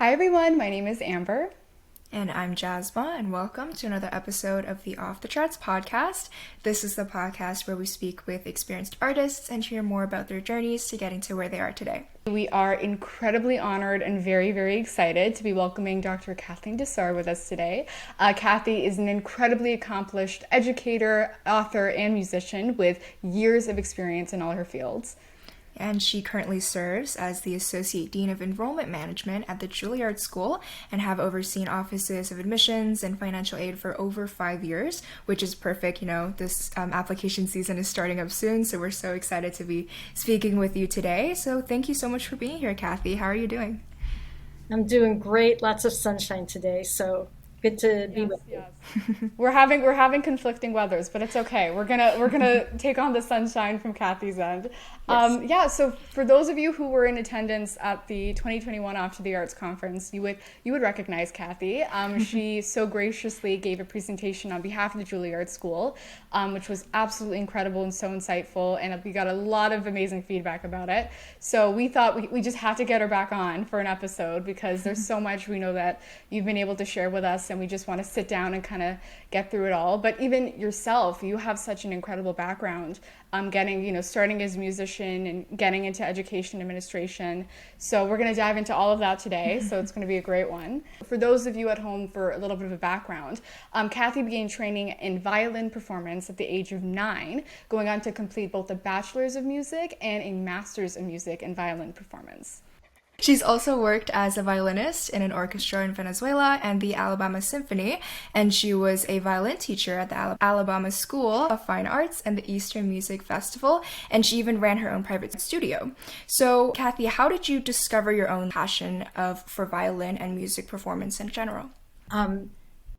Hi everyone, my name is Amber. And I'm Jasma, and welcome to another episode of the Off the Charts podcast. This is the podcast where we speak with experienced artists and hear more about their journeys to getting to where they are today. We are incredibly honored and very, very excited to be welcoming Dr. Kathleen Tesar with us today. Kathy is an incredibly accomplished educator, author, and musician with years of experience in all her fields. And she currently serves as the Associate Dean of Enrollment Management at the Juilliard School and have overseen offices of admissions and financial aid for over 5 years, which is perfect. You know, this application season is starting up soon, so we're so excited to be speaking with you today. So thank you so much for being here, Kathy. How are you doing? I'm doing great. Lots of sunshine today, so good to be with you. Yes. We're having conflicting weathers, but it's okay. We're gonna take on the sunshine from Kathy's end. Yes. So for those of you who were in attendance at the 2021 Off to the Arts conference, you would recognize Kathy. She so graciously gave a presentation on behalf of the Juilliard School, which was absolutely incredible and so insightful, and we got a lot of amazing feedback about it. So we thought we just have to get her back on for an episode because there's so much we know that you've been able to share with us, and we just want to sit down and kind of get through it all. But even yourself, you have such an incredible background, starting as a musician and getting into education administration. So we're going to dive into all of that today. So it's going to be a great one. For those of you at home, for a little bit of a background, Kathy began training in violin performance at the age of 9, going on to complete both a bachelor's of music and a master's of music in violin performance. She's also worked as a violinist in an orchestra in Venezuela and the Alabama Symphony, and she was a violin teacher at the Alabama School of Fine Arts and the Eastern Music Festival, and she even ran her own private studio. So, Kathy, how did you discover your own passion for violin and music performance in general?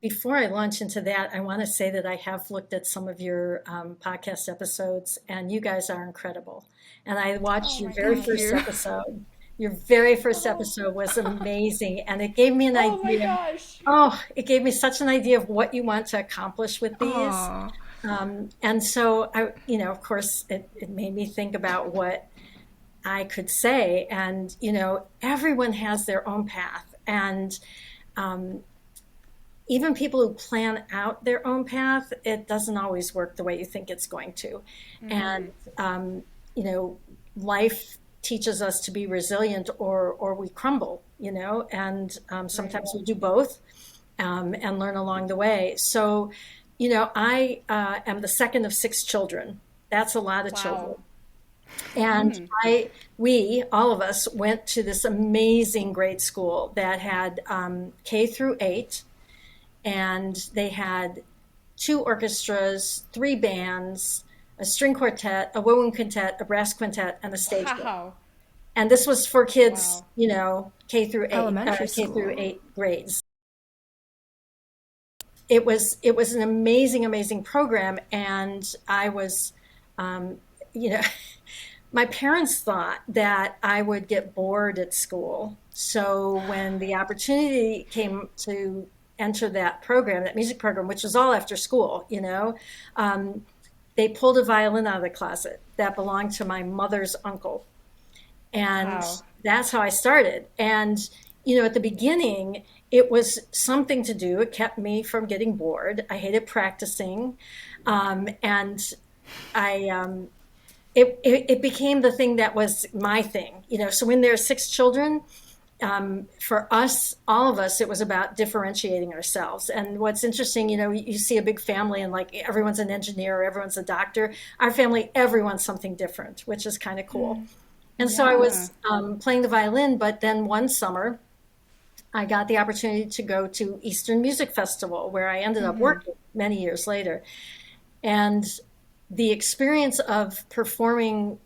Before I launch into that, I want to say that I have looked at some of your podcast episodes, and you guys are incredible. And I watched your very first episode. Your very first episode was amazing, and it gave me an Oh my idea. gosh. Oh, it gave me such an idea of what you want to accomplish with these. Aww. And so of course, it made me think about what I could say. And, everyone has their own path. And even people who plan out their own path, it doesn't always work the way you think it's going to. And, life teaches us to be resilient or we crumble, and sometimes we do both and learn along the way. So, I am the second of 6 children. That's a lot of children. And all of us went to this amazing grade school that had K through 8, and they had 2 orchestras, 3 bands, a string quartet, a wound quintet, a brass quintet, and a stage band. Wow. And this was for kids, K through 8, Elementary K through school. 8 grades. It was an amazing, amazing program, and I was, my parents thought that I would get bored at school. So when the opportunity came to enter that program, that music program, which was all after school, they pulled a violin out of the closet that belonged to my mother's uncle. And Wow. that's how I started. And, at the beginning, it was something to do. It kept me from getting bored. I hated practicing. And it became the thing that was my thing, So when there are 6 children, for us, all of us, it was about differentiating ourselves. And what's interesting, you see a big family and like everyone's an engineer, or everyone's a doctor. Our family, everyone's something different, which is kind of cool. And so I was playing the violin, but then one summer I got the opportunity to go to Eastern Music Festival, where I ended up working many years later. And the experience of performing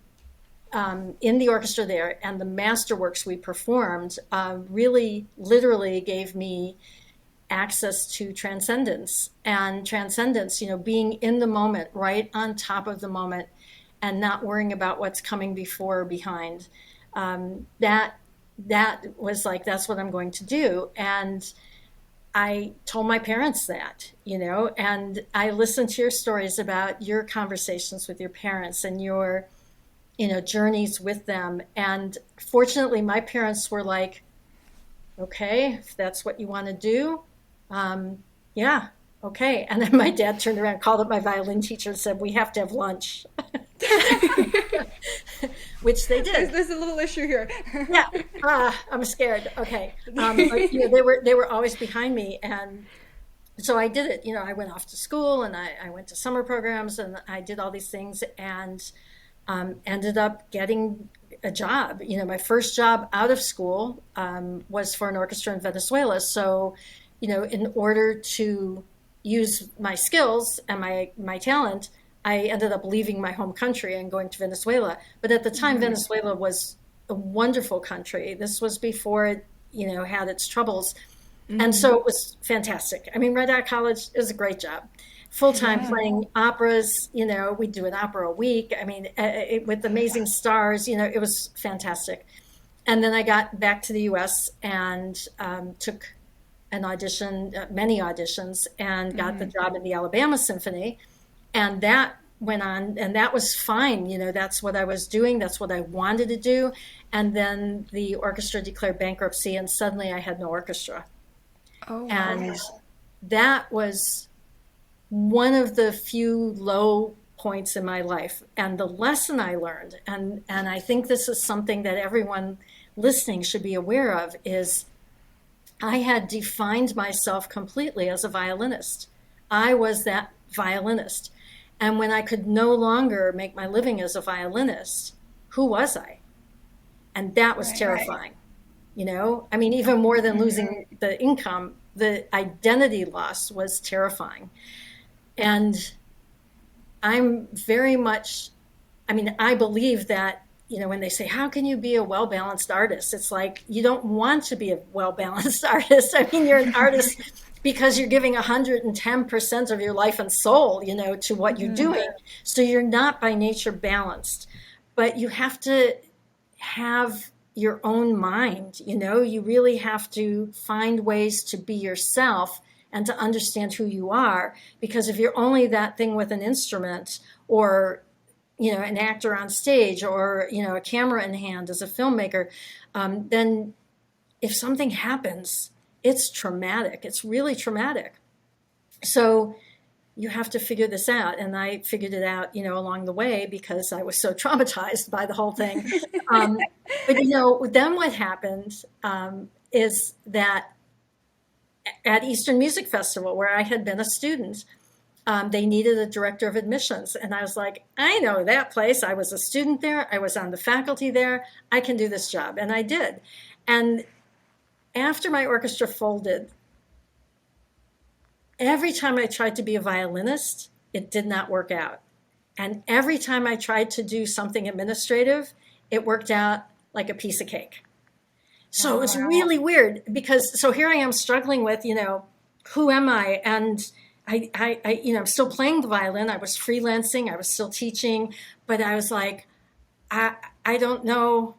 in the orchestra there and the masterworks we performed really literally gave me access to transcendence. And transcendence, being in the moment, right on top of the moment, and not worrying about what's coming before or behind. That was like, that's what I'm going to do. And I told my parents that, and I listened to your stories about your conversations with your parents and your, journeys with them. And fortunately, my parents were like, okay, if that's what you want to do, yeah, okay. And then my dad turned around, called up my violin teacher and said, we have to have lunch, which they did. There's a little issue here. Yeah, I'm scared. Okay. But, they were always behind me. And so I did it. I went off to school, and I went to summer programs, and I did all these things, and ended up getting a job. My first job out of school was for an orchestra in Venezuela. So, in order to use my skills and my talent, I ended up leaving my home country and going to Venezuela. But at the time, Venezuela was a wonderful country. This was before it, had its troubles. And so it was fantastic. I mean, right out of college, it was a great job. Full-time playing operas, we'd do an opera a week. I mean, with amazing stars, it was fantastic. And then I got back to the US and took an audition, many auditions, and got the job in the Alabama Symphony. And that went on, and that was fine. That's what I was doing. That's what I wanted to do. And then the orchestra declared bankruptcy, and suddenly I had no orchestra. Oh, wow. And that was one of the few low points in my life. And the lesson I learned, and I think this is something that everyone listening should be aware of, is I had defined myself completely as a violinist. I was that violinist. And when I could no longer make my living as a violinist, who was I? And that was terrifying. I mean, even more than losing the income, the identity loss was terrifying. And I'm very much, I believe that, when they say, how can you be a well-balanced artist? It's like, you don't want to be a well-balanced artist. I mean, you're an artist because you're giving 110% of your life and soul, to what you're doing. So you're not by nature balanced, but you have to have your own mind. You really have to find ways to be yourself and to understand who you are, because if you're only that thing with an instrument, or an actor on stage, or a camera in hand as a filmmaker, then if something happens, it's traumatic. It's really traumatic. So you have to figure this out. And I figured it out, along the way, because I was so traumatized by the whole thing. But then what happened is that at Eastern Music Festival, where I had been a student, they needed a director of admissions. And I was like, I know that place. I was a student there. I was on the faculty there. I can do this job. And I did. And after my orchestra folded, every time I tried to be a violinist, it did not work out. And every time I tried to do something administrative, it worked out like a piece of cake. So it was really weird, because so here I am struggling with, who am I? And I'm still playing the violin. I was freelancing. I was still teaching, but I was like, I don't know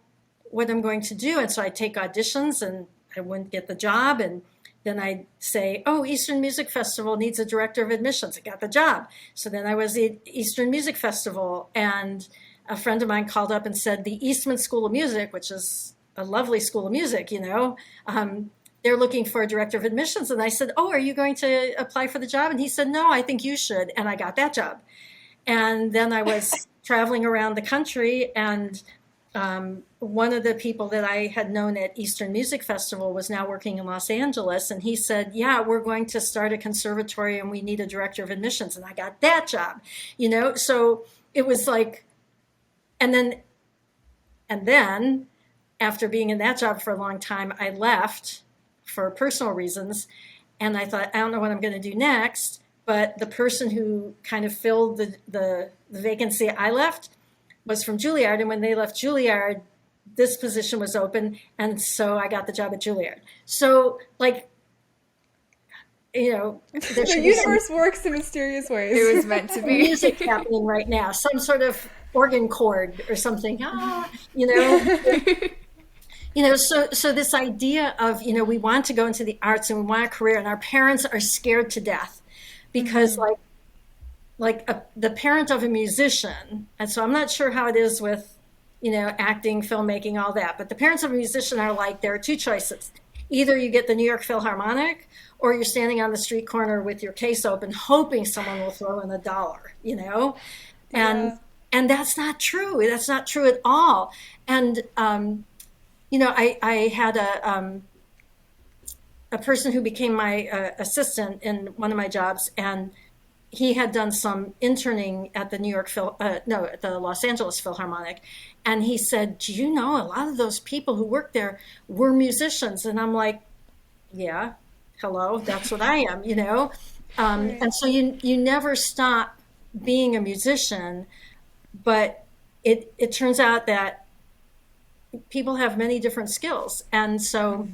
what I'm going to do. And so I'd take auditions and I wouldn't get the job. And then I'd say, oh, Eastern Music Festival needs a director of admissions. I got the job. So then I was at Eastern Music Festival, and a friend of mine called up and said, the Eastman School of Music, which is a lovely school of music, they're looking for a director of admissions. And I said, oh, are you going to apply for the job? And he said, no, I think you should. And I got that job. And then I was traveling around the country, and one of the people that I had known at Eastern Music Festival was now working in Los Angeles. And he said, yeah, we're going to start a conservatory and we need a director of admissions. And I got that job, so it was like, and then after being in that job for a long time, I left for personal reasons. And I thought, I don't know what I'm going to do next. But the person who kind of filled the vacancy I left was from Juilliard. And when they left Juilliard, this position was open. And so I got the job at Juilliard. So the universe works in mysterious ways. It was meant to be. Music happening right now, some sort of organ chord or something. So this idea of, we want to go into the arts and we want a career, and our parents are scared to death because the parent of a musician, and so I'm not sure how it is with, acting, filmmaking, all that, but the parents of a musician are like, there are two choices. Either you get the New York Philharmonic, or you're standing on the street corner with your case open, hoping someone will throw in $1, and Yeah. and that's not true. That's not true at all. And I had a person who became my assistant in one of my jobs, and he had done some interning at the at the Los Angeles Philharmonic, and he said, "Do you know a lot of those people who worked there were musicians?" And I'm like, "Yeah, hello, that's what I am." Right. And so you never stop being a musician, but it turns out that people have many different skills, and so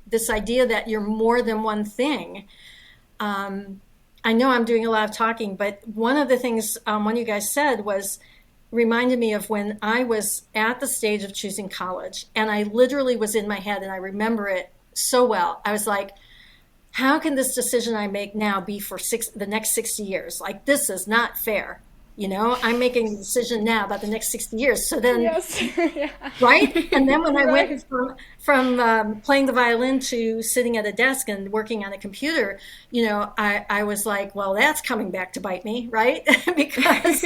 this idea that you're more than one thing. I know I'm doing a lot of talking, but one of the things one of you guys said was reminded me of when I was at the stage of choosing college, and I literally was in my head, and I remember it so well. I was like, how can this decision I make now be for the next 60 years? Like, this is not fair. I'm making a decision now about the next 60 years. So then, Yes. Yeah. right? And then when I Right. went from playing the violin to sitting at a desk and working on a computer, I was like, well, that's coming back to bite me, right? Because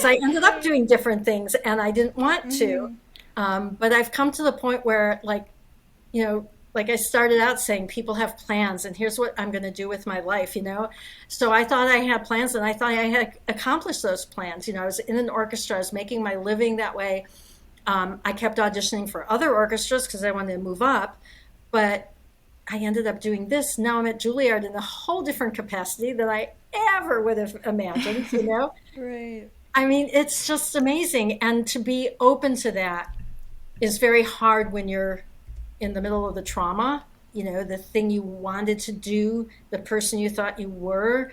I ended up doing different things and I didn't want to. Mhm. But I've come to the point where, like I started out saying, people have plans, and here's what I'm going to do with my life. So I thought I had plans, and I thought I had accomplished those plans. I was in an orchestra, I was making my living that way. I kept auditioning for other orchestras because I wanted to move up, but I ended up doing this. Now I'm at Juilliard in a whole different capacity than I ever would have imagined. Right. I mean, it's just amazing. And to be open to that is very hard when you're in the middle of the trauma, the thing you wanted to do, the person you thought you were,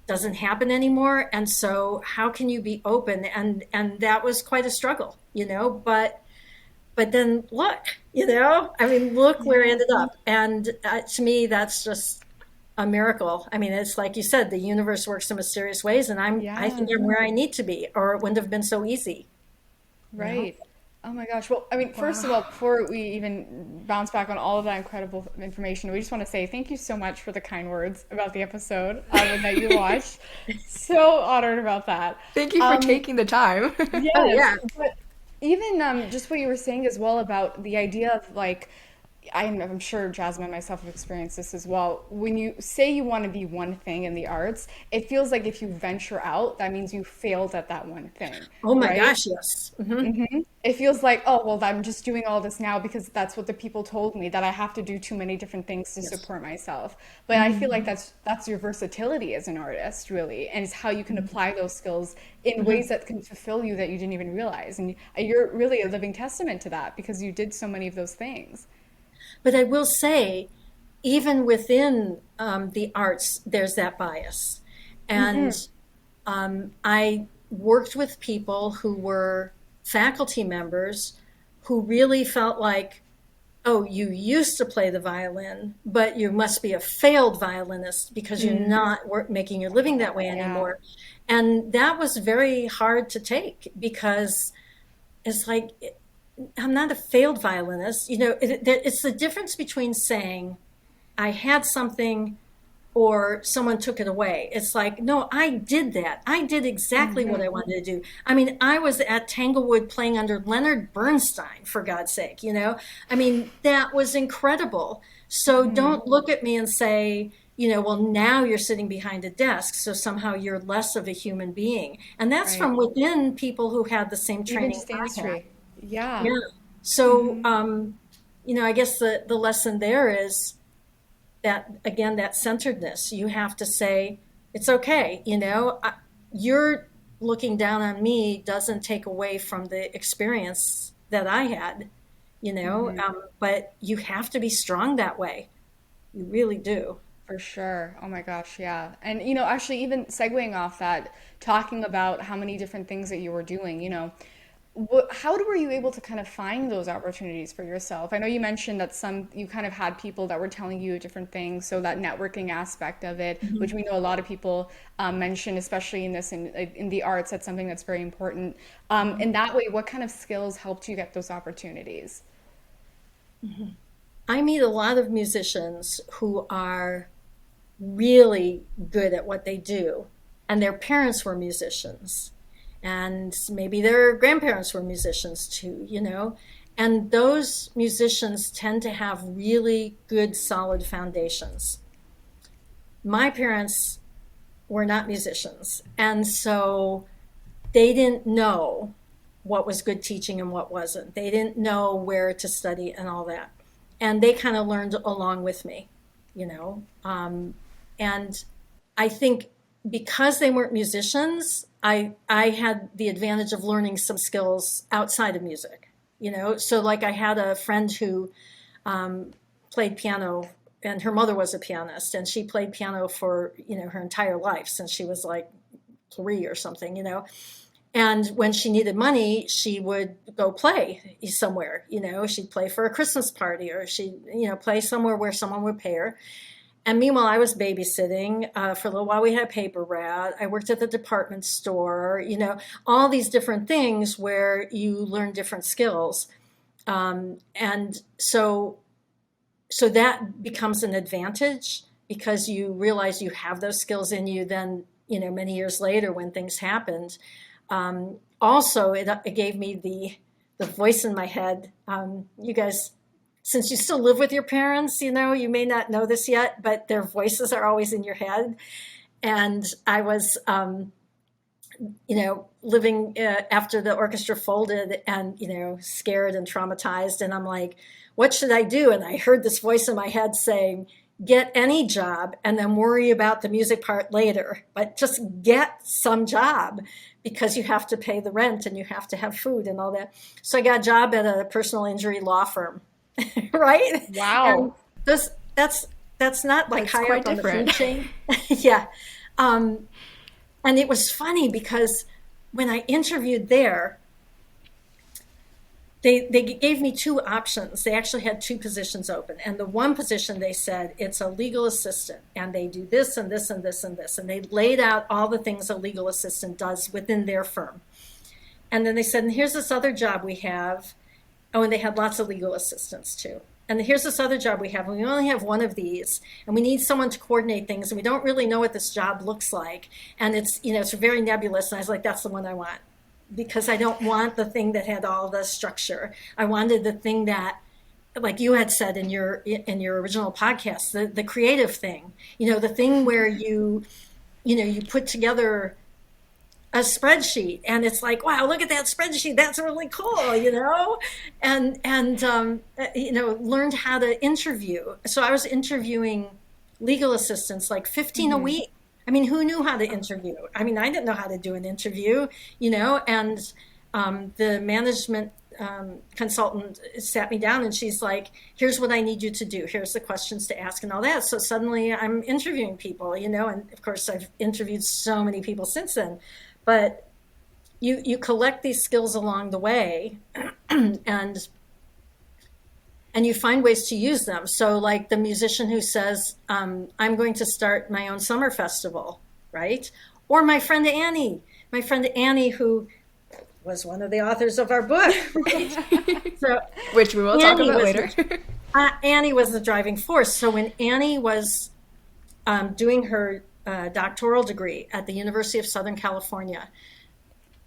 doesn't happen anymore. And so how can you be open? And that was quite a struggle, but then look where I Yeah. ended up. And to me, that's just a miracle. I mean, it's like you said, the universe works in mysterious ways, and I think Yeah. I'm where I need to be, or it wouldn't have been so easy, you know? Right. Oh my gosh. Well, I mean, first of all, Wow. before we even bounce back on all of that incredible information, we just want to say thank you so much for the kind words about the episode and that you watched. So honored about that. Thank you for Um, taking the time. Oh yes, yeah. but even just what you were saying as well about the idea of like I'm sure Jasmine and myself have experienced this as well. When you say you want to be one thing in the arts, it feels like if you venture out, that means you failed at that one thing, Oh my right? gosh, yes. Hmm. It feels like, oh, well, I'm just doing all this now because that's what the people told me, that I have to do too many different things to Yes. support myself. But I feel like that's your versatility as an artist, really, and it's how you can apply those skills in ways that can fulfill you that you didn't even realize. And you're really a living testament to that because you did so many of those things. But I will say, even within the arts, there's that bias. And I worked with people who were faculty members who really felt like, oh, you used to play the violin, but you must be a failed violinist because you're not making your living that way Yeah. anymore. And that was very hard to take because it's like, I'm not a failed violinist. It's the difference between saying I had something or someone took it away. It's like, no, I did that. I did exactly what I wanted to do. I mean, I was at Tanglewood playing under Leonard Bernstein, for God's sake. I mean, that was incredible. So don't look at me and say, well, now you're sitting behind a desk, so somehow you're less of a human being. And that's Right. from within people who had the same Even training just I had. industry. Yeah. Yeah. So, I guess the lesson there is that, again, that centeredness. You have to say, it's okay. You're looking down on me doesn't take away from the experience that I had, but you have to be strong that way. You really do. For sure. Oh my gosh, yeah. And actually even segueing off that, talking about how many different things that you were doing, how were you able to kind of find those opportunities for yourself? I know you mentioned that you kind of had people that were telling you different things, so that networking aspect of it, which we know a lot of people mention, especially in the arts, that's something that's very important. In that way, what kind of skills helped you get those opportunities? I meet a lot of musicians who are really good at what they do, and their parents were musicians, and maybe their grandparents were musicians too, and those musicians tend to have really good, solid foundations. My parents were not musicians, and so they didn't know what was good teaching and what wasn't. They didn't know where to study and all that. And they kind of learned along with me, you know. And I think because they weren't musicians, I had the advantage of learning some skills outside of music, So like I had a friend who played piano, and her mother was a pianist, and she played piano for, her entire life since she was like 3 or something, And when she needed money, she would go play somewhere, she'd play for a Christmas party, or she'd, play somewhere where someone would pay her. And meanwhile, I was babysitting for a little while. We had a paper route. I worked at the department store, all these different things where you learn different skills. And so that becomes an advantage because you realize you have those skills in you then, many years later when things happened. Also, it gave me the voice in my head. You guys, since you still live with your parents, you may not know this yet, but their voices are always in your head. And I was, living after the orchestra folded and, scared and traumatized. And I'm like, what should I do? And I heard this voice in my head saying, get any job and then worry about the music part later, but just get some job because you have to pay the rent and you have to have food and all that. So I got a job at a personal injury law firm, right? Wow. And that's not like That's high quite up on the different. food chain. Yeah. And it was funny because when I interviewed there, they gave me two options. They actually had two positions open. And the one position, they said, it's a legal assistant. And they do this and this and this and this. And they laid out all the things a legal assistant does within their firm. And then they said, and here's this other job we have. Oh, and they had lots of legal assistants too. And here's this other job we have. And we only have one of these. And we need someone to coordinate things. And we don't really know what this job looks like. And it's, it's very nebulous. And I was like, that's the one I want. Because I don't want the thing that had all the structure. I wanted the thing that, like you had said in your original podcast, the creative thing, the thing where you put together a spreadsheet and it's like, wow, look at that spreadsheet. That's really cool, and learned how to interview. So I was interviewing legal assistants, like 15 a week. I mean, who knew how to interview? I mean, I didn't know how to do an interview, and the management consultant sat me down and she's like, here's what I need you to do. Here's the questions to ask and all that. So suddenly I'm interviewing people, and of course I've interviewed so many people since then, but you collect these skills along the way and you find ways to use them. So like the musician who says, I'm going to start my own summer festival, right? Or my friend Annie who was one of the authors of our book, right? So Which we will talk about later. Annie was the driving force. So when Annie was doing her doctoral degree at the University of Southern California,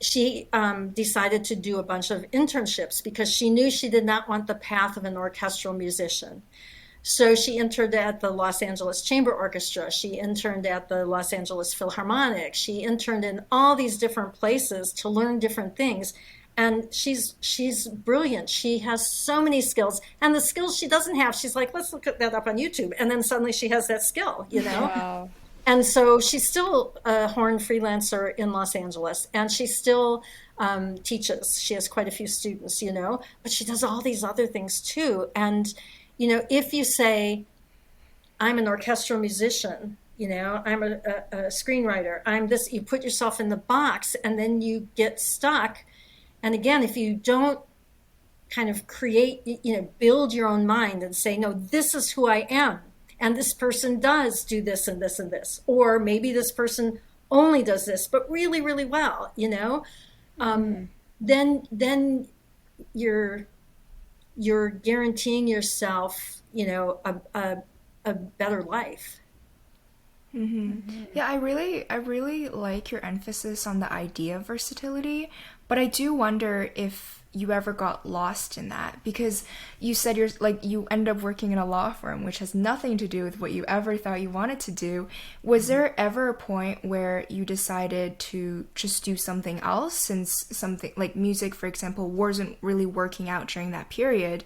she decided to do a bunch of internships because she knew she did not want the path of an orchestral musician. So she interned at the Los Angeles Chamber Orchestra. She interned at the Los Angeles Philharmonic. She interned in all these different places to learn different things. And she's brilliant. She has so many skills. And the skills she doesn't have, she's like, let's look that up on YouTube. And then suddenly she has that skill, Wow. And so she's still a horn freelancer in Los Angeles, and she still teaches. She has quite a few students, but she does all these other things too. And, if you say, I'm an orchestral musician, I'm a screenwriter, I'm this, you put yourself in the box and then you get stuck And again, if you don't kind of create, build your own mind and say, no, this is who I am. And this person does do this and this and this. Or maybe this person only does this, but really, really well, then you're guaranteeing yourself, a better life. Yeah, I really like your emphasis on the idea of versatility, but I do wonder if you ever got lost in that, because you said you end up working in a law firm, which has nothing to do with what you ever thought you wanted to do. Was there ever a point where you decided to just do something else, since something like music, for example, wasn't really working out during that period?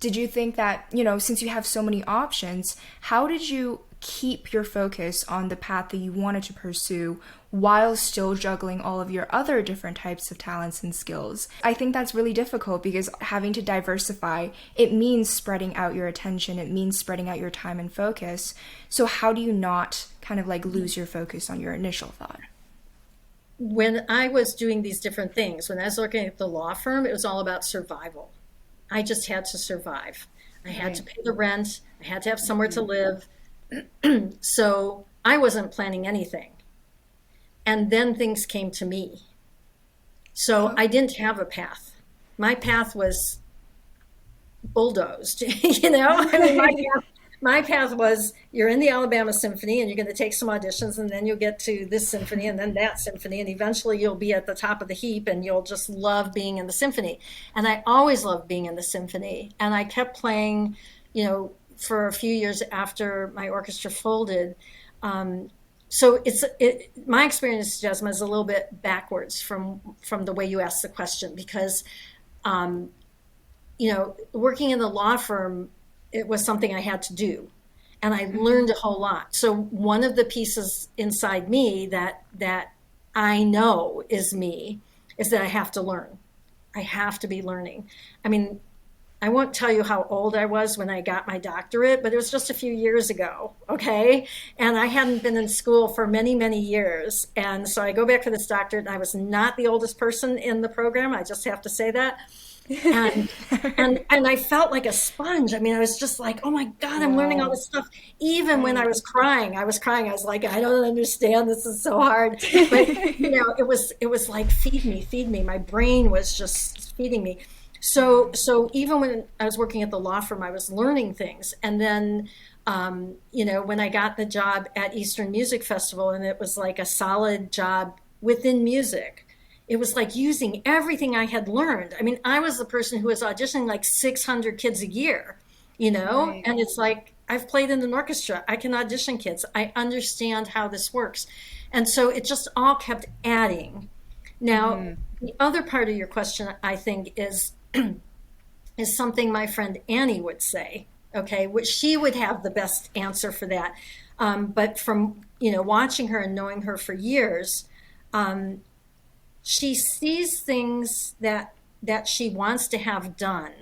Did you think that, since you have so many options, how did you keep your focus on the path that you wanted to pursue while still juggling all of your other different types of talents and skills? I think that's really difficult, because having to diversify, it means spreading out your attention, it means spreading out your time and focus. So how do you not kind of like lose your focus on your initial thought? When I was doing these different things, when I was working at the law firm, it was all about survival. I just had to survive. I had to pay the rent. I had to have somewhere to live. So I wasn't planning anything. And then things came to me. So I didn't have a path. My path was bulldozed, I mean, my path was, you're in the Alabama Symphony and you're going to take some auditions, and then you'll get to this symphony and then that symphony, and eventually you'll be at the top of the heap and you'll just love being in the symphony. And I always loved being in the symphony. And I kept playing, for a few years after my orchestra folded. So my experience, Jasmine, is a little bit backwards from the way you asked the question, because, working in the law firm, it was something I had to do, and I learned a whole lot. So one of the pieces inside me that I know is me is that I have to learn. I have to be learning. I mean, I won't tell you how old I was when I got my doctorate, but it was just a few years ago, okay? And I hadn't been in school for many, many years. And so I go back for this doctorate, and I was not the oldest person in the program. I just have to say that. And I felt like a sponge. I mean, I was just like, oh my God, I'm learning all this stuff. Even when I was crying. I was like, I don't understand. This is so hard. But, it was like, feed me. My brain was just feeding me. So even when I was working at the law firm, I was learning things. And then, when I got the job at Eastern Music Festival, and it was like a solid job within music, it was like using everything I had learned. I mean, I was the person who was auditioning like 600 kids a year, right. And it's like, I've played in an orchestra. I can audition kids. I understand how this works. And so it just all kept adding. Now, the other part of your question, I think, is something my friend Annie would say, okay, which she would have the best answer for that. But from, watching her and knowing her for years, she sees things that she wants to have done,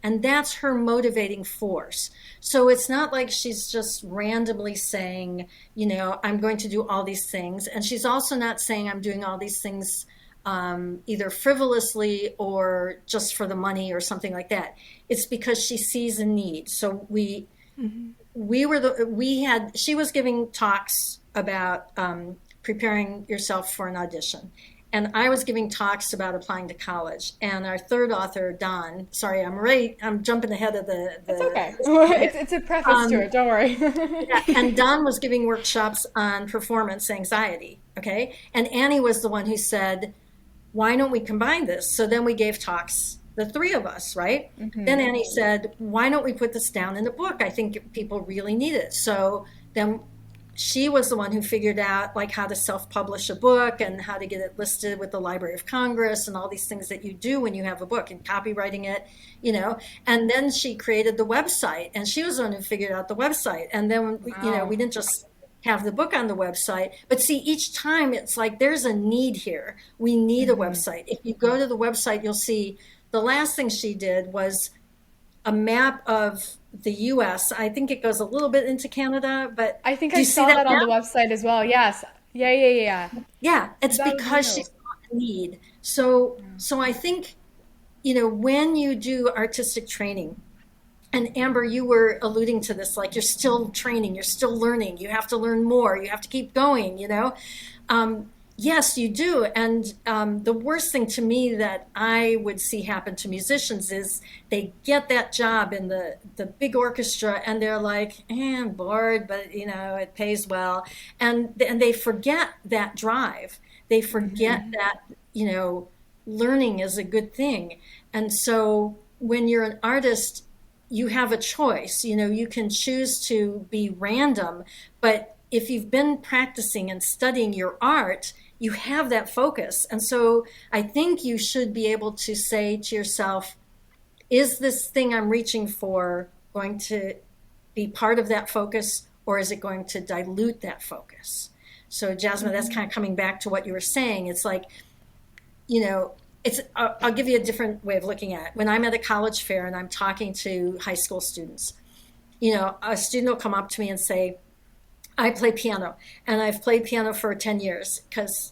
and that's her motivating force. So it's not like she's just randomly saying, I'm going to do all these things. And she's also not saying I'm doing all these things either frivolously or just for the money or something like that. It's because she sees a need. So she was giving talks about preparing yourself for an audition. And I was giving talks about applying to college. And our third author, Don, sorry, I'm jumping ahead of the it's okay. It's a preface to it, don't worry. And Don was giving workshops on performance anxiety, okay? And Annie was the one who said, why don't we combine this? So then we gave talks, the three of us, right? Then Annie said, why don't we put this down in a book? I think people really need it. So then she was the one who figured out like how to self-publish a book and how to get it listed with the Library of Congress and all these things that you do when you have a book, and copywriting it, and then she created the website, and she was the one who figured out the website. And then, we didn't just have the book on the website, but see, each time it's like, there's a need here. We need a website. If you go to the website, you'll see the last thing she did was a map of the U.S. I think it goes a little bit into Canada, but I think I saw that on the website as well. Yes. Yeah. Yeah, it's because she saw a need So I think, when you do artistic training, and Amber, you were alluding to this, like you're still training, you're still learning, you have to learn more, you have to keep going, Yes, you do. And the worst thing to me that I would see happen to musicians is they get that job in the big orchestra and they're like, I'm bored, but it pays well. And they forget that drive. They forget that, learning is a good thing. And so when you're an artist, you have a choice. You can choose to be random, but if you've been practicing and studying your art, you have that focus. And so I think you should be able to say to yourself, is this thing I'm reaching for going to be part of that focus, or is it going to dilute that focus? So Jasmine, that's kind of coming back to what you were saying. It's like, I'll give you a different way of looking at it. When I'm at a college fair and I'm talking to high school students, a student will come up to me and say, I play piano, and I've played piano for 10 years because,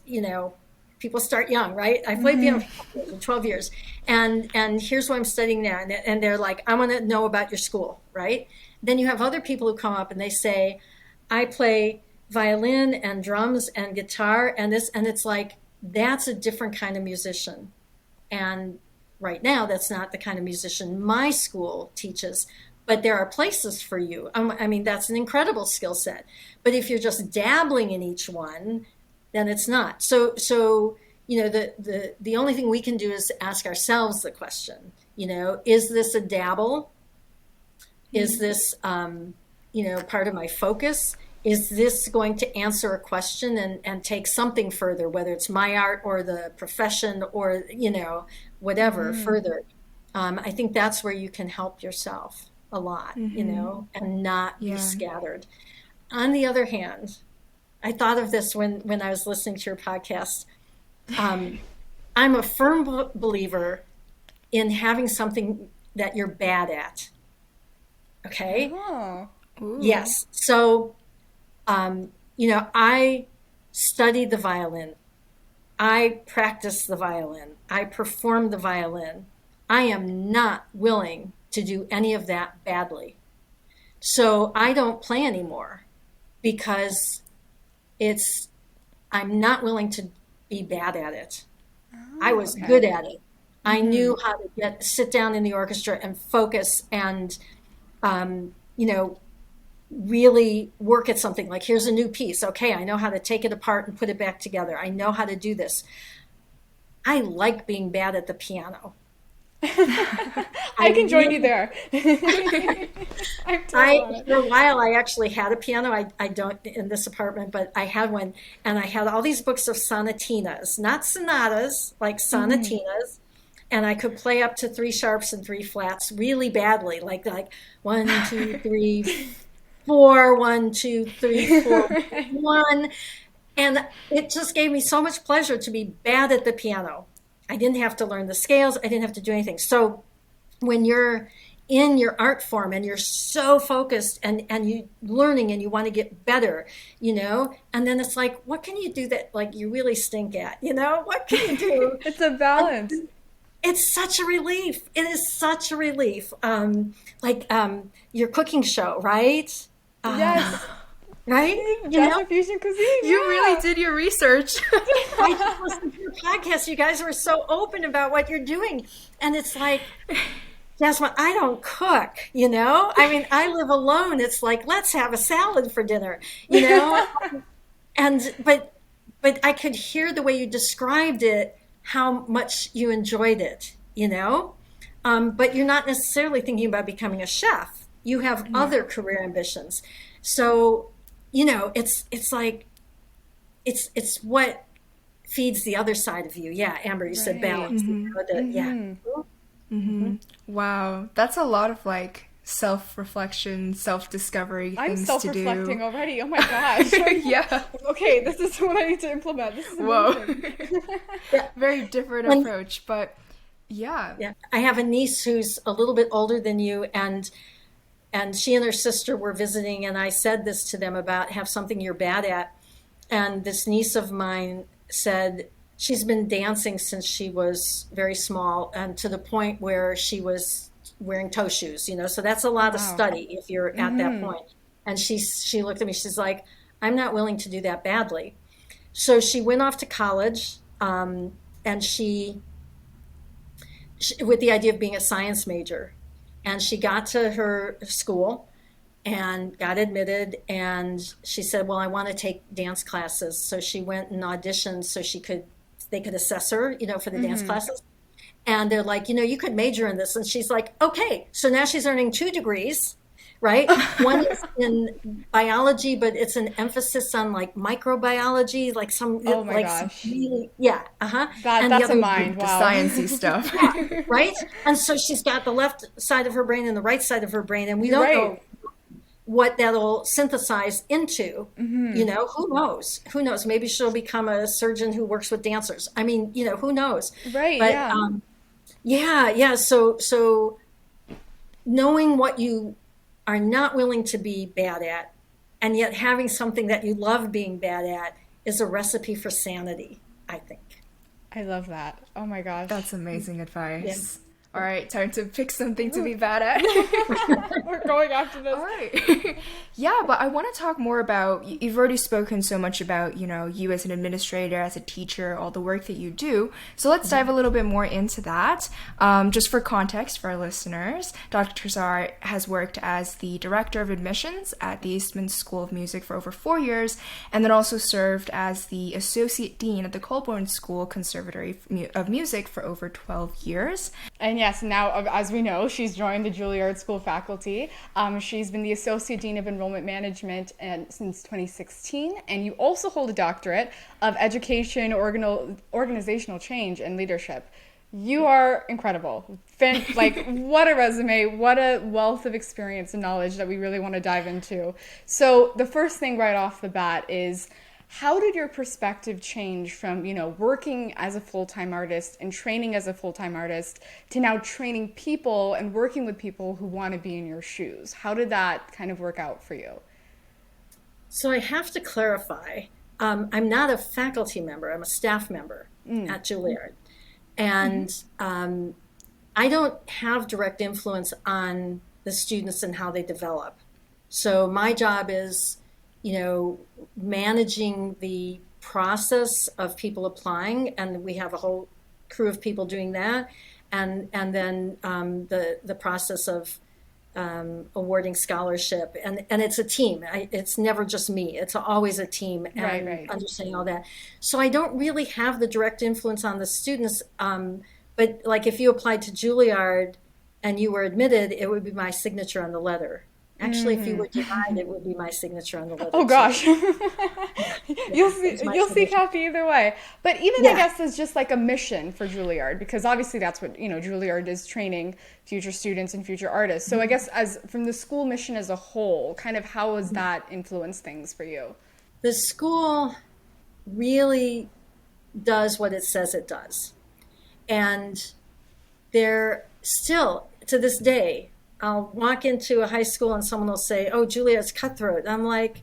people start young, right? I played piano for 12 years, and here's what I'm studying now. And they're like, I want to know about your school, right? Then you have other people who come up and they say, I play violin and drums and guitar and this, and it's like, that's a different kind of musician. And right now, that's not the kind of musician my school teaches. But there are places for you. That's an incredible skill set. But if you're just dabbling in each one, then it's not. So the only thing we can do is ask ourselves the question, is this a dabble? Is this, part of my focus? Is this going to answer a question and take something further, whether it's my art or the profession or, whatever further? I think that's where you can help yourself a lot, and not be scattered. On the other hand, I thought of this when I was listening to your podcast. I'm a firm believer in having something that you're bad at. Okay? Oh. Yes. So, I studied the violin. I practiced the violin. I performed the violin. I am not willing to do any of that badly. So I don't play anymore because I'm not willing to be bad at it. I was good at it. I knew how to sit down in the orchestra and focus and, really work at something. Like, here's a new piece. Okay, I know how to take it apart and put it back together. I know how to do this. I like being bad at the piano. I can join you there. For a while, I actually had a piano. I don't in this apartment, but I had one, and I had all these books of sonatinas, not sonatas, like sonatinas, and I could play up to 3 sharps and 3 flats really badly, like 1, 2, 3, 4, 1, 2, 3, 4, 1, and it just gave me so much pleasure to be bad at the piano. I didn't have to learn the scales. I didn't have to do anything. So when you're in your art form and you're so focused and you learning and you want to get better, and then it's like, what can you do that you really stink at? What can you do? It's a balance. It's such a relief. It is such a relief. Your cooking show, right? Yes. Right? Jasmine Fusion Cuisine. You really did your research. I just listened to your podcast. You guys were so open about what you're doing. And it's like, Jasmine, I don't cook, I live alone. It's like, let's have a salad for dinner, and, but I could hear the way you described it, how much you enjoyed it, but you're not necessarily thinking about becoming a chef. You have other career ambitions. So, it's like, it's what feeds the other side of you. Yeah, Amber, you said balance. Wow, that's a lot of self-reflection, self-discovery I'm things to do. self-reflecting already. Oh my gosh. Yeah. Okay, this is what I need to implement. This is amazing. Whoa. Very different approach, but yeah. Yeah. I have a niece who's a little bit older than you, and she and her sister were visiting, and I said this to them about have something you're bad at. And this niece of mine said she's been dancing since she was very small, and to the point where she was wearing toe shoes, so that's a lot of Wow. study if you're at that point. And she looked at me, she's like, I'm not willing to do that badly. So she went off to college, and she with the idea of being a science major. And she got to her school and got admitted, and she said, well, I want to take dance classes. So she went and auditioned so they could assess her, for the dance classes. And they're like, you could major in this. And she's like, okay. So now she's earning 2 degrees, right? One is in biology, but it's an emphasis on like microbiology, like some, Oh my like gosh. really, yeah, and That's the a other, mind. The Wow. sciencey stuff. right? And so she's got the left side of her brain and the right side of her brain, and we don't Right. know what that'll synthesize into. Who knows, maybe she'll become a surgeon who works with dancers. I mean, who knows. Right. But Yeah. so knowing what you are not willing to be bad at, and yet having something that you love being bad at, is a recipe for sanity, I think. I love that. Oh my gosh. That's amazing advice. Yes. All right, time to pick something to be bad at. We're going after this. All right. Yeah, but I want to talk more about, you've already spoken so much about, you as an administrator, as a teacher, all the work that you do. So let's dive a little bit more into that. Just for context for our listeners, Dr. Tesar has worked as the director of admissions at the Eastman School of Music for over 4 years, and then also served as the associate dean at the Colburn School Conservatory of Music for over 12 years. And yes, now, as we know, she's joined the Juilliard School faculty. She's been the Associate Dean of Enrollment Management since 2016, and you also hold a doctorate of Education, Organizational Change, and Leadership. You are incredible. What a resume, what a wealth of experience and knowledge that we really want to dive into. So the first thing right off the bat is, how did your perspective change from, working as a full-time artist and training as a full-time artist to now training people and working with people who want to be in your shoes? How did that kind of work out for you? So I have to clarify, I'm not a faculty member, I'm a staff member at Juilliard. And I don't have direct influence on the students and how they develop. So my job is, managing the process of people applying, and we have a whole crew of people doing that, and then the process of awarding scholarship, and it's a team. It's never just me. It's always a team, and Right. understanding all that. So I don't really have the direct influence on the students. But like if you applied to Juilliard and you were admitted, it would be my signature on the letter. Actually, if you were denied, it would be my signature on the letter. Oh gosh. You'll see signature. Kathy either way. But even Yeah. I guess as just like a mission for Juilliard, because obviously that's what, Juilliard is, training future students and future artists. So I guess as from the school mission as a whole, kind of how has that influenced things for you? The school really does what it says it does. And they're still, to this day, I'll walk into a high school and someone will say, oh, Juilliard's cutthroat. I'm like,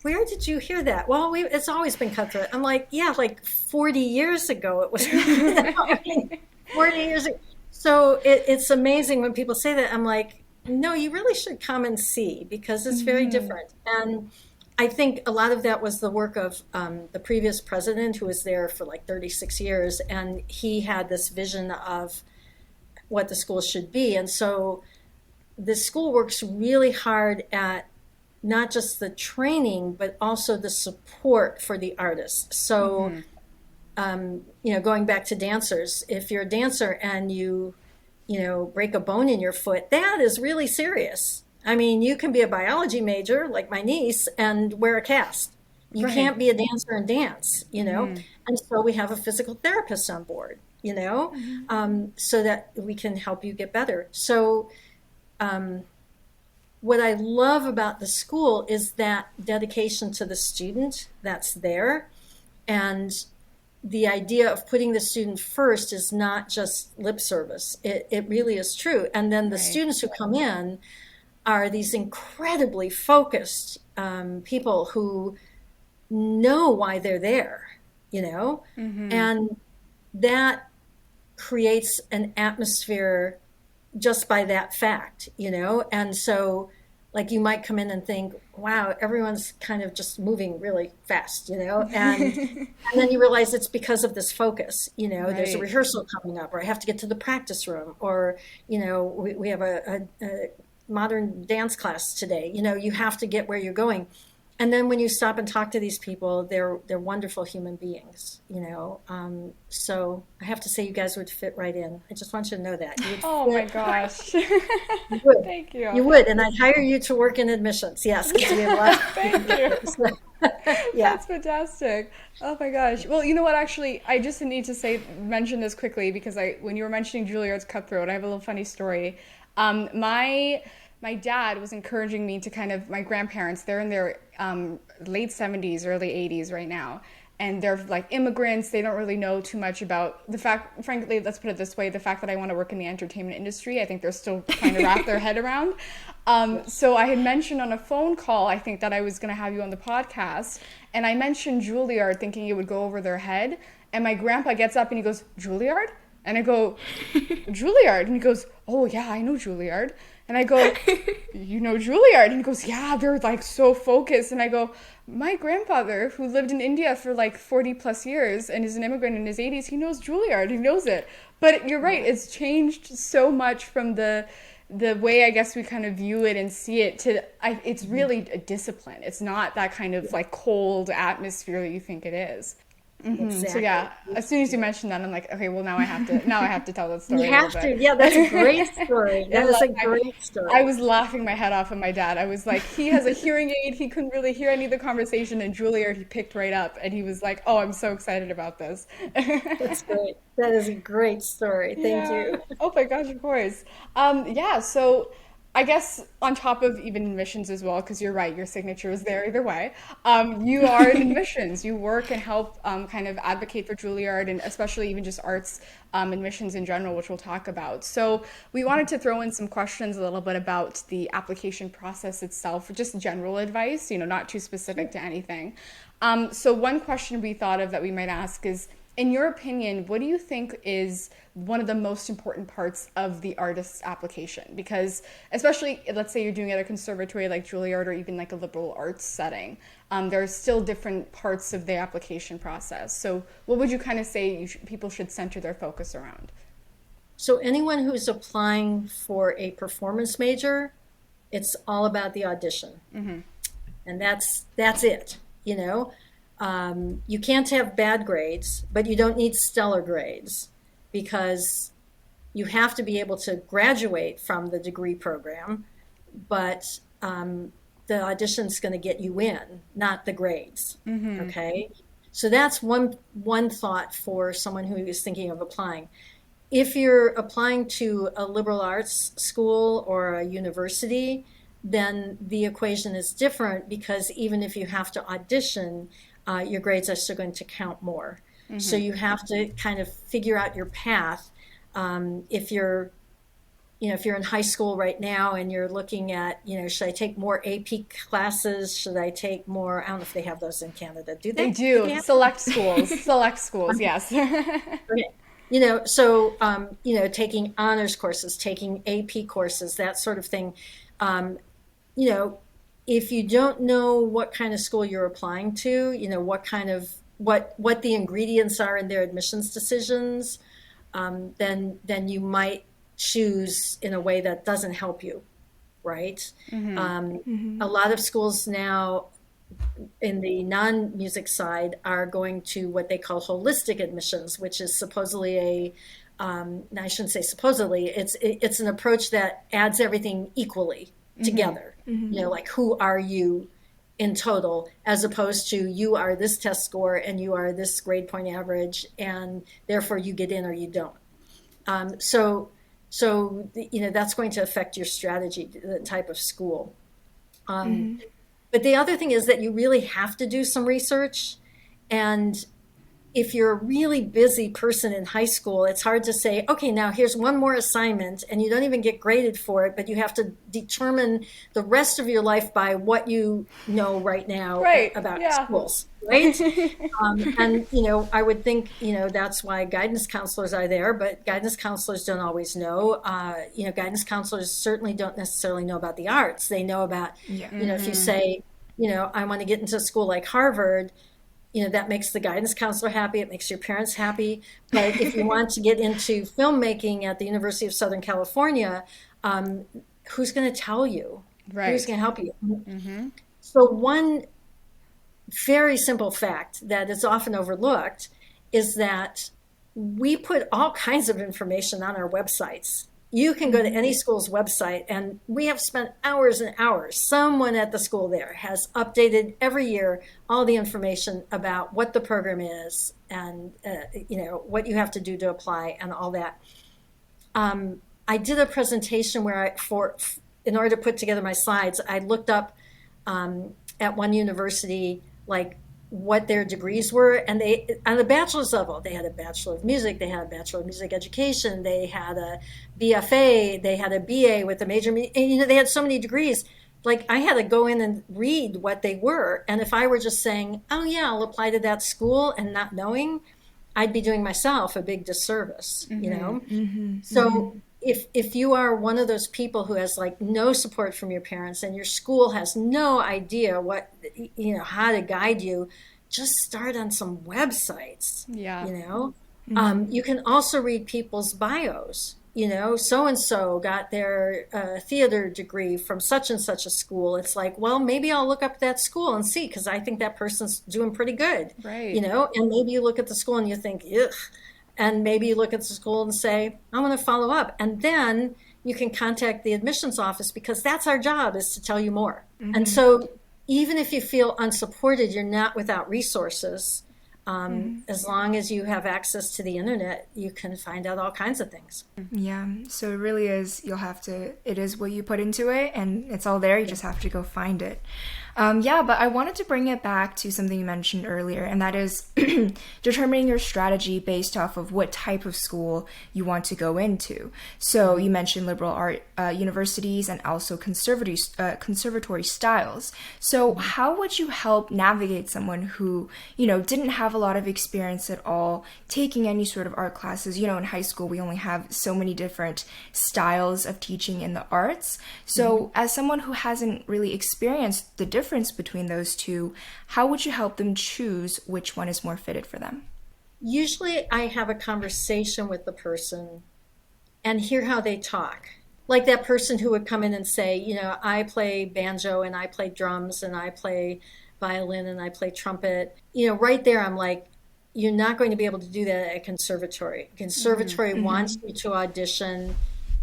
where did you hear that? Well, it's always been cutthroat. I'm like, yeah, like 40 years ago it was. 40 years ago. So it's amazing when people say that. I'm like, no, you really should come and see, because it's very different. And I think a lot of that was the work of the previous president, who was there for like 36 years. And he had this vision of what the school should be. And so the school works really hard at not just the training, but also the support for the artists. So, going back to dancers, if you're a dancer and you break a bone in your foot, that is really serious. I mean, you can be a biology major, like my niece, and wear a cast. You Right. can't be a dancer and dance, And so we have a physical therapist on board, so that we can help you get better. So what I love about the school is that dedication to the student that's there. And the idea of putting the student first is not just lip service. It really is true. And then the students who come in are these incredibly focused people who know why they're there. And that creates an atmosphere just by that fact, and so like you might come in and think, wow, everyone's kind of just moving really fast, and then you realize it's because of this focus. There's a Right. rehearsal coming up, or I have to get to the practice room, or we have a modern dance class today. You have to get where you're going. And then when you stop and talk to these people, they're wonderful human beings. So I have to say, you guys would fit right in. I just want you to know that you Oh would my fit right. gosh. You would. Thank you. You would, and I'd hire you to work in admissions. Yes, because we have lots of Thank you. yeah. That's fantastic. Oh my gosh. Well, you know what? Actually, I just need to mention this quickly because when you were mentioning Juilliard's Cutthroat, I have a little funny story. My dad was encouraging me to my grandparents, they're in their late 70s, early 80s right now. And they're like immigrants. They don't really know too much about the fact, frankly, let's put it this way, the fact that I want to work in the entertainment industry. I think they're still trying to wrap their head around. So I had mentioned on a phone call, I think, that I was going to have you on the podcast. And I mentioned Juilliard thinking it would go over their head. And my grandpa gets up and he goes, Juilliard? And I go, Juilliard? And he goes, oh yeah, I know Juilliard. And I go, you know Juilliard? And he goes, yeah, they're like so focused. And I go, my grandfather, who lived in India for like 40 plus years and is an immigrant in his 80s, he knows Juilliard. He knows it. But you're right, it's changed so much from the way I guess we kind of view it and see it it's really a discipline. It's not that kind of like cold atmosphere that you think it is. Exactly. So yeah, as soon as you mentioned that, I'm like, okay, well now I have to tell that story You a little have bit. to. Yeah, that's a great story. That is a I great story. I was laughing my head off at my dad. I was like, he has a hearing aid. He couldn't really hear any of the conversation. And Juilliard, he picked right up. And he was like, oh, I'm so excited about this. That's great. That is a great story. Thank Yeah. you. Oh my gosh, of course. Yeah, so I guess on top of even admissions as well, because you're right, your signature is there either way. You are in admissions. You work and help kind of advocate for Juilliard and especially even just arts admissions in general, which we'll talk about. So we wanted to throw in some questions a little bit about the application process itself, just general advice, not too specific to anything. So one question we thought of that we might ask is, in your opinion, what do you think is one of the most important parts of the artist's application? Because especially, let's say you're doing it at a conservatory like Juilliard or even like a liberal arts setting, there are still different parts of the application process. So what would you kind of say people should center their focus around? So anyone who's applying for a performance major, it's all about the audition. And that's it, You can't have bad grades, but you don't need stellar grades because you have to be able to graduate from the degree program, but the audition's going to get you in, not the grades. Okay? So that's one thought for someone who is thinking of applying. If you're applying to a liberal arts school or a university, then the equation is different because even if you have to audition, your grades are still going to count more. So you have to kind of figure out your path. If you're in high school right now and you're looking at, should I take more AP classes? Should I take more? I don't know if they have those in Canada. Do they? They do. they have- Select schools, yes. Okay. So taking honors courses, taking AP courses, that sort of thing. If you don't know what kind of school you're applying to, what the ingredients are in their admissions decisions, then you might choose in a way that doesn't help you, right? A lot of schools now in the non-music side are going to what they call holistic admissions, which is supposedly I shouldn't say supposedly, it's an approach that adds everything equally together. Like who are you in total, as opposed to you are this test score and you are this grade point average, and therefore you get in or you don't. So that's going to affect your strategy, the type of school. But the other thing is that you really have to do some research, and if you're a really busy person in high school, it's hard to say, okay, now here's one more assignment, and you don't even get graded for it, but you have to determine the rest of your life by what you know right now about schools, right? And, I would think, that's why guidance counselors are there, but guidance counselors don't always know. Guidance counselors certainly don't necessarily know about the arts. They know about, if you say, I want to get into a school like Harvard, that makes the guidance counselor happy. It makes your parents happy. But if you want to get into filmmaking at the University of Southern California, who's going to tell you? Right. Who's going to help you? Mm-hmm. So one very simple fact that is often overlooked is that we put all kinds of information on our websites. You can go to any school's website, and we have spent hours and hours. Someone at the school there has updated every year all the information about what the program is and what you have to do to apply and all that. I did a presentation where in order to put together my slides, I looked up at one university what their degrees were, and they, on the bachelor's level, they had a Bachelor of Music, they had a Bachelor of Music Education, they had a BFA, they had a BA with a major, and, they had so many degrees. I had to go in and read what they were, and if I were just saying, oh yeah, I'll apply to that school and not knowing, I'd be doing myself a big disservice, So if you are one of those people who has no support from your parents and your school has no idea what, how to guide you, just start on some websites. Yeah. You can also read people's bios. So-and-so got their theater degree from such and such a school. It's well, maybe I'll look up that school and see, because I think that person's doing pretty good. Right. And maybe you look at the school and you think, ugh. And maybe you look at the school and say, I want to follow up. And then you can contact the admissions office, because that's our job, is to tell you more. Mm-hmm. And so even if you feel unsupported, you're not without resources. As long as you have access to the internet, you can find out all kinds of things. Yeah, so it really is, it is what you put into it, and it's all there, you just have to go find it. But I wanted to bring it back to something you mentioned earlier, and that is determining your strategy based off of what type of school you want to go into. So you mentioned liberal art universities and also conservatory styles. So how would you help navigate someone who, didn't have a lot of experience at all taking any sort of art classes? In high school, we only have so many different styles of teaching in the arts. So as someone who hasn't really experienced the difference between those two, how would you help them choose which one is more fitted for them? Usually I have a conversation with the person and hear how they talk. Like that person who would come in and say, I play banjo and I play drums and I play violin and I play trumpet. Right there I'm like, you're not going to be able to do that at a conservatory. A conservatory wants you to audition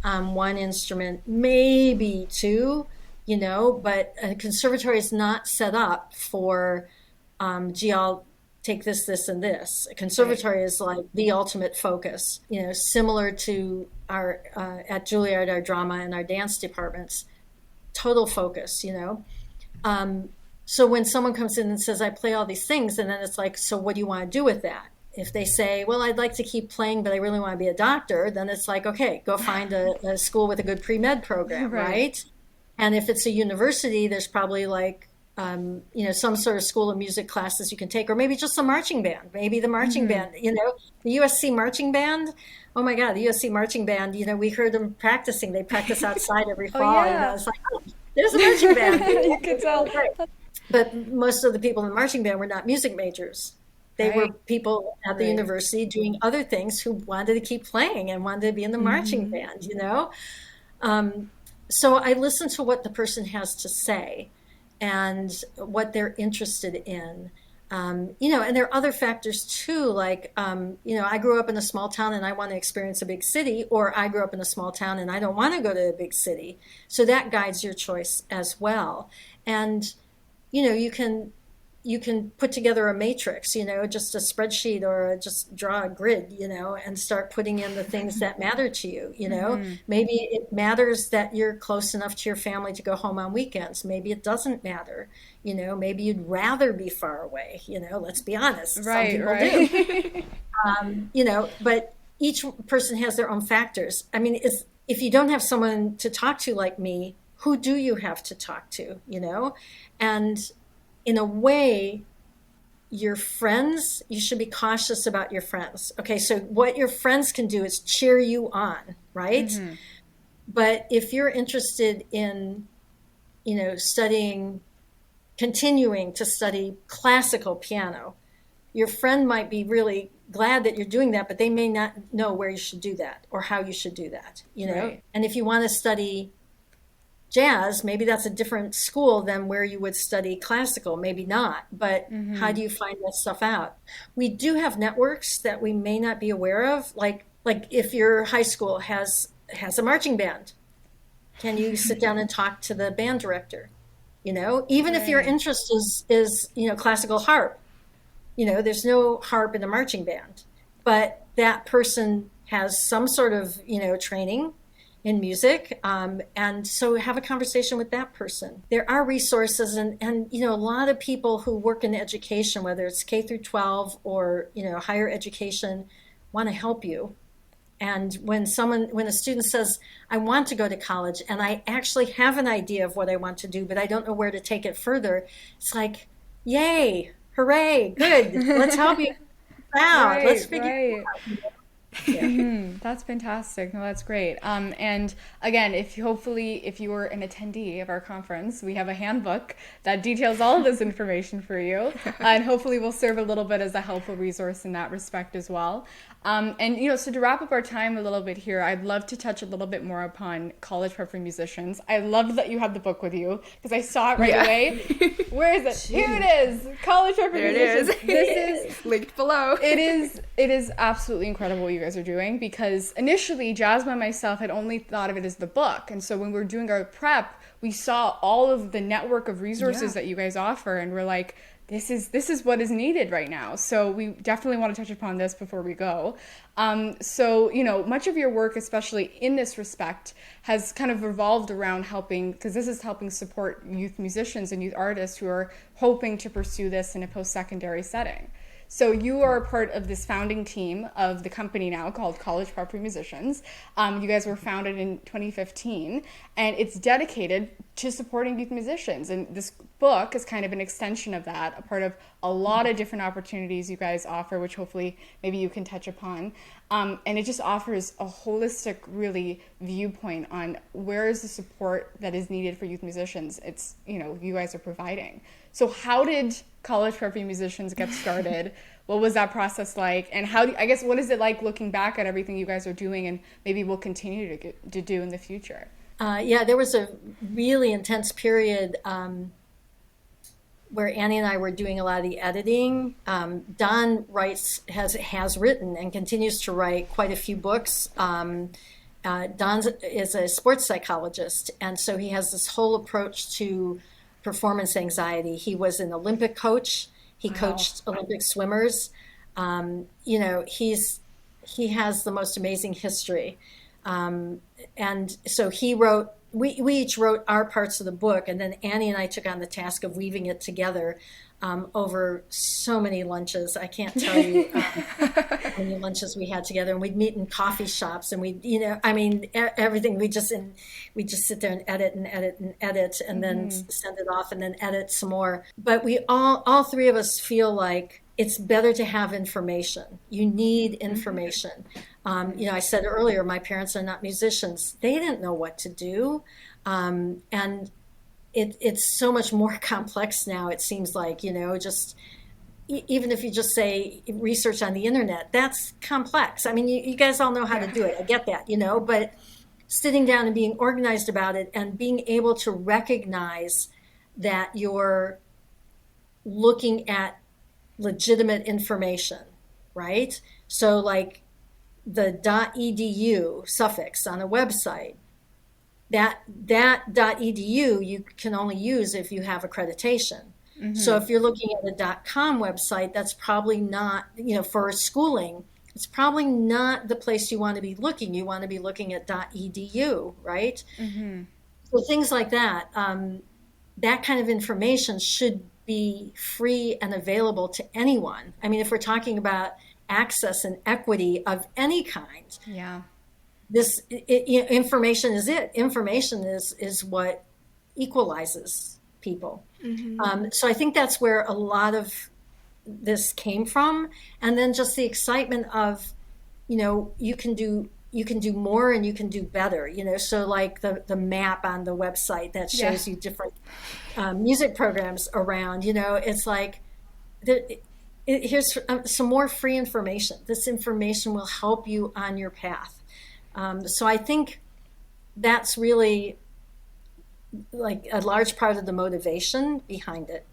one instrument, maybe two, but a conservatory is not set up for, I'll take this, this, and this. A conservatory is the ultimate focus, similar to our, at Juilliard, our drama and our dance departments, total focus, So when someone comes in and says, I play all these things, and then it's so what do you want to do with that? If they say, well, I'd like to keep playing, but I really want to be a doctor, then it's okay, go find a school with a good pre-med program, right? And if it's a university, there's probably some sort of school of music classes you can take, or maybe just a marching band. Maybe the marching band, the USC marching band. Oh my God, the USC marching band, we heard them practicing. They practice outside every fall. And I was there's a marching band. You can tell. But most of the people in the marching band were not music majors. They were people at the university doing other things who wanted to keep playing and wanted to be in the marching band, So I listen to what the person has to say and what they're interested in. And there are other factors too, I grew up in a small town and I want to experience a big city, or I grew up in a small town and I don't want to go to a big city. So that guides your choice as well. And, you can you can put together a matrix, just a spreadsheet, or just draw a grid, and start putting in the things that matter to you. Maybe it matters that you're close enough to your family to go home on weekends. Maybe it doesn't matter. Maybe you'd rather be far away. Let's be honest. Right, Some people do. But each person has their own factors. I mean, if you don't have someone to talk to like me, who do you have to talk to? And in a way, your friends, you should be cautious about your friends. Okay, so what your friends can do is cheer you on, right? Mm-hmm. But if you're interested in, continuing to study classical piano, your friend might be really glad that you're doing that, but they may not know where you should do that or how you should do that, Right. And if you want to study jazz, maybe that's a different school than where you would study classical, maybe not, but how do you find that stuff out? We do have networks that we may not be aware of, like if your high school has a marching band, can you sit down and talk to the band director? Even if your interest is classical harp, there's no harp in a marching band, but that person has some sort of training in music, and so have a conversation with that person. There are resources, and a lot of people who work in education, whether it's K through 12 or higher education, want to help you. And when a student says, I want to go to college and I actually have an idea of what I want to do, but I don't know where to take it further, it's like, yay, hooray, good, let's help you out. Let's figure it out. Yeah. That's fantastic. No, that's great. And again, if you were an attendee of our conference, we have a handbook that details all of this information for you, and hopefully will serve a little bit as a helpful resource in that respect as well. So to wrap up our time a little bit here, I'd love to touch a little bit more upon college prep for musicians. I loved that you had the book with you because I saw it right away. Where is it? Here it is. College prep for musicians. This is linked below. It is absolutely incredible what you guys are doing, because initially Jasmine and myself had only thought of it as the book. And so when we were doing our prep, we saw all of the network of resources that you guys offer, and we're like, this is what is needed right now. So we definitely want to touch upon this before we go. Much of your work, especially in this respect, has kind of revolved around helping support youth musicians and youth artists who are hoping to pursue this in a post-secondary setting. So you are a part of this founding team of the company now called College Prep for Musicians. You guys were founded in 2015, and it's dedicated to supporting youth musicians. And this book is kind of an extension of that, a part of a lot of different opportunities you guys offer, which hopefully maybe you can touch upon. And it just offers a holistic, really, viewpoint on where is the support that is needed for youth musicians. It's, you guys are providing. So how did College Prep for Musicians get started? What was that process like? And what is it like looking back at everything you guys are doing and maybe will continue to do in the future? There was a really intense period where Annie and I were doing a lot of the editing. Don has written and continues to write quite a few books. Don is a sports psychologist, and so he has this whole approach to performance anxiety. He was an Olympic coach. He coached Olympic swimmers. He has the most amazing history. And so we each wrote our parts of the book, and then Annie and I took on the task of weaving it together over so many lunches. I can't tell you how many lunches we had together, and we'd meet in coffee shops, and everything. We just sit there and edit and edit and edit, and then send it off, and then edit some more. But we all three of us feel like it's better to have information. You need information. I said earlier, my parents are not musicians. They didn't know what to do. And it's so much more complex now, it seems like, just even if you just say research on the internet, that's complex. I mean, you guys all know how to do it. I get that, but sitting down and being organized about it and being able to recognize that you're looking at legitimate information, right? So like the .edu suffix on a website, that .edu you can only use if you have accreditation. So if you're looking at a .com website, that's probably not, for schooling, it's probably not the place you want to be looking. You want to be looking at .edu, right? So things like that, that kind of information should be free and available to anyone. I mean, if we're talking about access and equity of any kind, information is it. Information is what equalizes people. So I think that's where a lot of this came from. And then just the excitement of, you can do more and you can do better, so like the map on the website that shows you different music programs around, it's like, here's some more free information. This information will help you on your path. So I think that's really like a large part of the motivation behind it.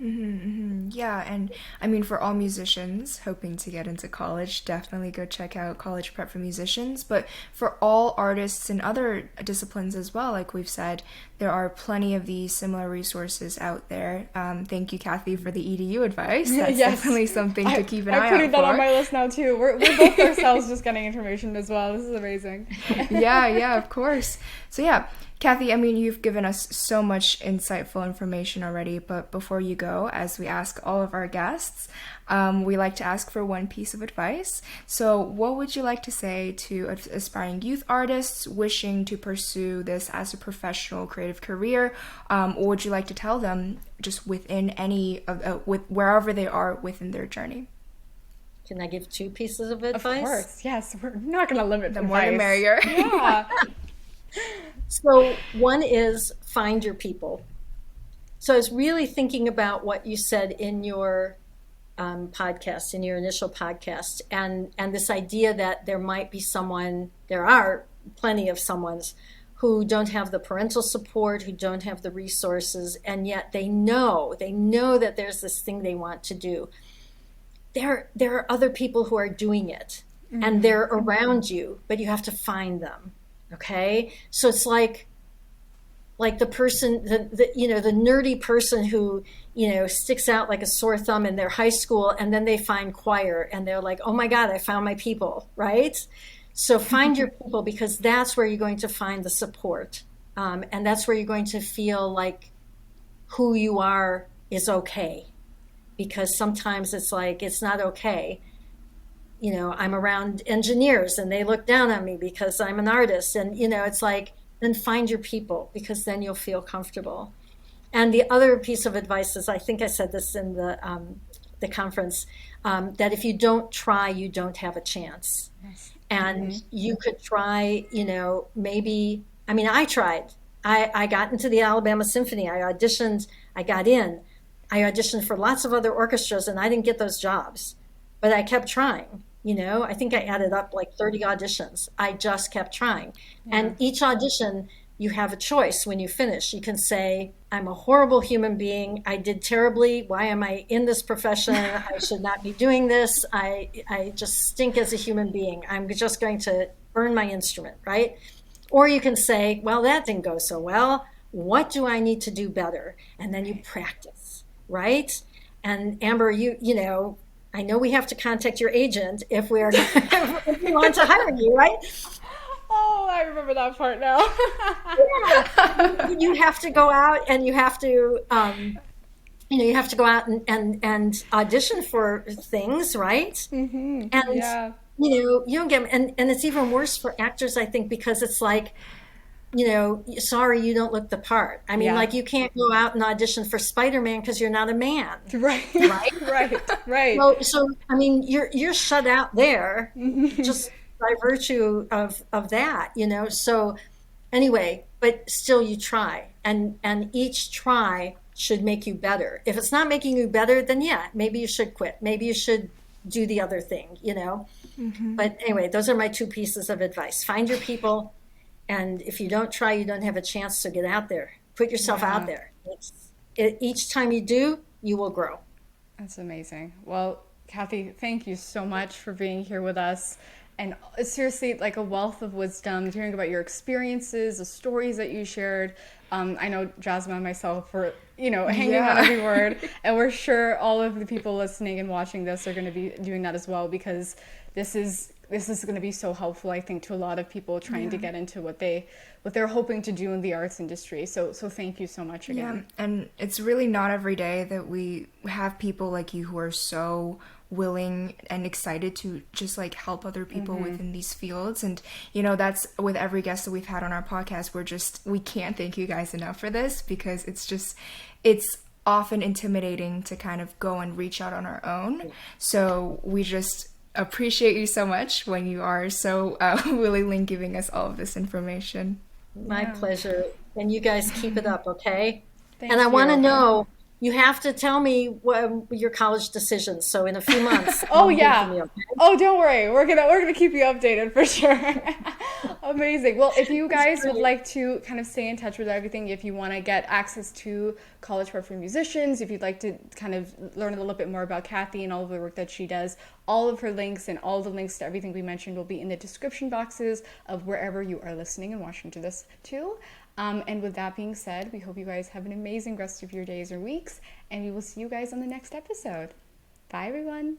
Yeah, and I mean, for all musicians hoping to get into college, definitely go check out College Prep for Musicians. But for all artists in other disciplines as well, like we've said, there are plenty of these similar resources out there. Thank you, Kathy, for the EDU advice. That's definitely something to keep an eye out for. I'm putting that on my list now too. We're both ourselves just getting information as well. This is amazing. Yeah, of course. So yeah, Kathy, I mean, you've given us so much insightful information already, but before you go, as we ask all of our guests, we like to ask for one piece of advice. So what would you like to say to aspiring youth artists wishing to pursue this as a professional creative career? Or would you like to tell them just within wherever they are within their journey? Can I give 2 pieces of advice? Of course, yes. We're not going to limit the more the merrier. Yeah. So one is find your people. So I was really thinking about what you said in your podcast, in your initial podcast, and this idea that there are plenty of someones who don't have the parental support, who don't have the resources, and yet they know that there's this thing they want to do. There are other people who are doing it, and they're around you, but you have to find them. Okay, so it's like the person, the nerdy person who sticks out like a sore thumb in their high school, and then they find choir, and they're like, oh my God, I found my people, right? So find your people, because that's where you're going to find the support, and that's where you're going to feel like who you are is okay, because sometimes it's like it's not okay. I'm around engineers and they look down on me because I'm an artist. And, it's like, then find your people, because then you'll feel comfortable. And the other piece of advice is, I think I said this in the conference, that if you don't try, you don't have a chance. Yes. And you could try, maybe, I tried. I got into the Alabama Symphony. I auditioned, I got in. I auditioned for lots of other orchestras and I didn't get those jobs, but I kept trying. I think I added up like 30 auditions. I just kept trying. Yeah. And each audition, you have a choice when you finish. You can say, I'm a horrible human being. I did terribly. Why am I in this profession? I should not be doing this. I just stink as a human being. I'm just going to burn my instrument, right? Or you can say, well, that didn't go so well. What do I need to do better? And then you practice, right? And Amber, I know we have to contact your agent if we want to hire you, right? Oh, I remember that part now. Yeah. You have to go out and you have to, you have to go out and audition for things, right? Mm-hmm. And, you don't get, and it's even worse for actors, I think, because it's like, sorry, you don't look the part. Like you can't go out and audition for Spider-Man because you're not a man. Right. Right. So you're shut out there just by virtue of that, So anyway, but still you try, and each try should make you better. If it's not making you better, then maybe you should quit. Maybe you should do the other thing, But anyway, those are my 2 pieces of advice. Find your people. And if you don't try, you don't have a chance to get out there. Put yourself out there. Each time you do, you will grow. That's amazing. Well, Kathy, thank you so much for being here with us. And seriously, like a wealth of wisdom, hearing about your experiences, the stories that you shared. I know Jasmine and myself were, hanging on every word. And we're sure all of the people listening and watching this are going to be doing that as well, because this is going to be so helpful, I think, to a lot of people trying to get into what they're hoping to do in the arts industry. So thank you so much again. Yeah, and it's really not every day that we have people like you who are so willing and excited to just like help other people within these fields. And that's with every guest that we've had on our podcast. We can't thank you guys enough for this, because it's often intimidating to kind of go and reach out on our own. So we just appreciate you so much when you are so willingly giving us all of this information. My pleasure. And you guys keep it up, okay? Thank and I you. want to know, you have to tell me your college decisions. So in a few months. Oh, you'll yeah. hear from me, okay? Oh, don't worry. We're gonna keep you updated for sure. Amazing. Well, if you guys would like to kind of stay in touch with everything, if you want to get access to College Prep for Musicians, if you'd like to kind of learn a little bit more about Kathy and all of the work that she does, all of her links and all the links to everything we mentioned will be in the description boxes of wherever you are listening and watching to this too. And with that being said, we hope you guys have an amazing rest of your days or weeks, and we will see you guys on the next episode. Bye, everyone.